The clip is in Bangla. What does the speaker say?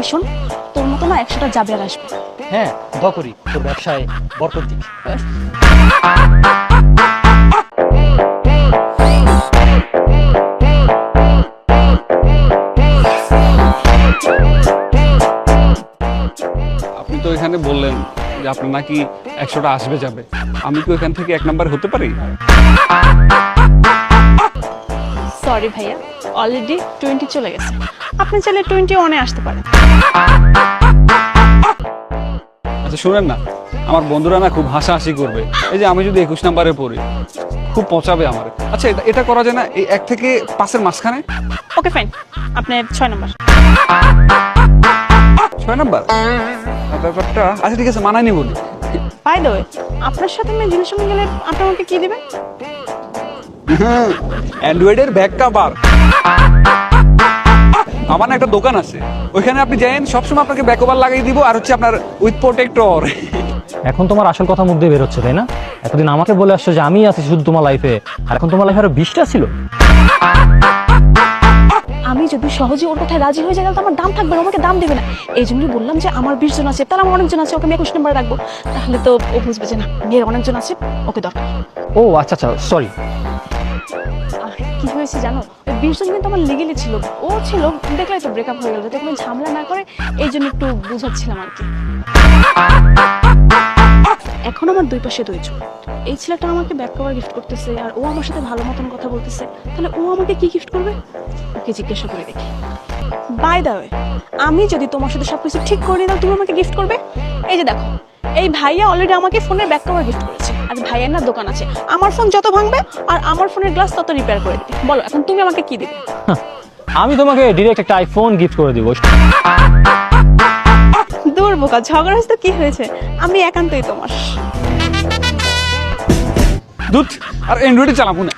এই শোন, তোর মতো না 100টা যাবে আর আসবে। হ্যাঁ, দোয়া করি তোর ব্যবসায় বরকত দিক। আপনি তো এখানে বললেন যে আপনার নাকি 100টা আসবে যাবে, আমি কি ওখান থেকে 1 নাম্বার হতে পারি? সরি ভাইয়া, অলরেডি 20 চলে গেছে। আপনি চাইলে 21-এ আসতে পারেন। আচ্ছা শুনেন না, আমার বন্ধুরা না খুব হাসাহাসি করবে এই যে আমি যদি 21 নাম্বারে পড়ি, খুব পচাবে আমার। আচ্ছা এটা করা যায় না, এই 1 থেকে 5-এর মাঝখানে? ওকে ফাইন, আপনি 6 নাম্বার। 6 নাম্বার ব্যাপারটা আচ্ছা ঠিক আছে, মানায়নি বলি। বাই দ্য ওয়ে, আপনার সাথে আমি রিলেশনে গেলে আপনি আমাকে কি দিবেন? অ্যান্ড্রয়েডের ব্যাক কভার। আমার না একটা দোকান আছে, ওইখানে আপনি যান, সবসময় আপনাকে ব্যাক কভার লাগিয়ে দিব, আর হচ্ছে আপনার উইথ প্রোটেক্টর। এখন তোমার আসল কথা মুখ দিয়ে বেরোচ্ছে, তাই না? এতদিন আমাকে বলে আসছো যে আমি আছি শুধু তোমার লাইফে, আর এখন তোমার লাইফে আরো 20টা ছিল। আমি যদি সহজে ওর কথায় রাজি হয়ে যাই তাহলে তো আমার দাম থাকবে না, আমাকে দাম দেবে না। এই জন্যই বললাম যে আমার 20 জন আছে, তার আমার অনেকজন আছে, ওকে আমি 21 নাম্বার রাখবো। তাহলে তো ও বুঝবে যে না, মেয়ের অনেকজন আছে, ওকে দরকার। ও আচ্ছা আচ্ছা, সরি। কি হয়েছে জানো, ওই 20 জন কিন্তু আমার লিগেলি ছিল, ও ছিল, দেখলাই তো ব্রেকআপ হয়ে গেল, যাতে কোনো ঝামেলা না করে এই জন্য একটু বুঝাচ্ছিলাম আর কি। এখন আমার দুই পাশে দুইজন, এই ছেলেটা আমাকে ব্যাক কভার গিফট করতেছে আর ও আমার সাথে ভালো মতন কথা বলতেছে, তাহলে ও আমাকে কি গিফট করবে? ওকে জিজ্ঞাসা করে দেখি। বাই দ্য ওয়ে, আমি যদি তোমার সাথে সবকিছু ঠিক করে দাও, তুমি আমাকে গিফট করবে? এই যে দেখো, এই ভাইয়া অলরেডি আমাকে ফোনের ব্যাক কভার গিফট করেছে, আর ভাইয়ার না দোকান আছে, আমার ফোন যত ভাঙবে আর আমার ফোনের গ্লাস তত রিপেয়ার করে দিবে। বলো এখন তুমি আমাকে কি দিবে? আমি তোমাকে ডিরেক্ট একটা আইফোন গিফট করে দিব। দূর বোকা, ঝগড়া হচ্ছে তো কি হয়েছে, আমি একান্তই তোমার। দুধ আর অ্যান্ড্রয়েডে চালাবো না।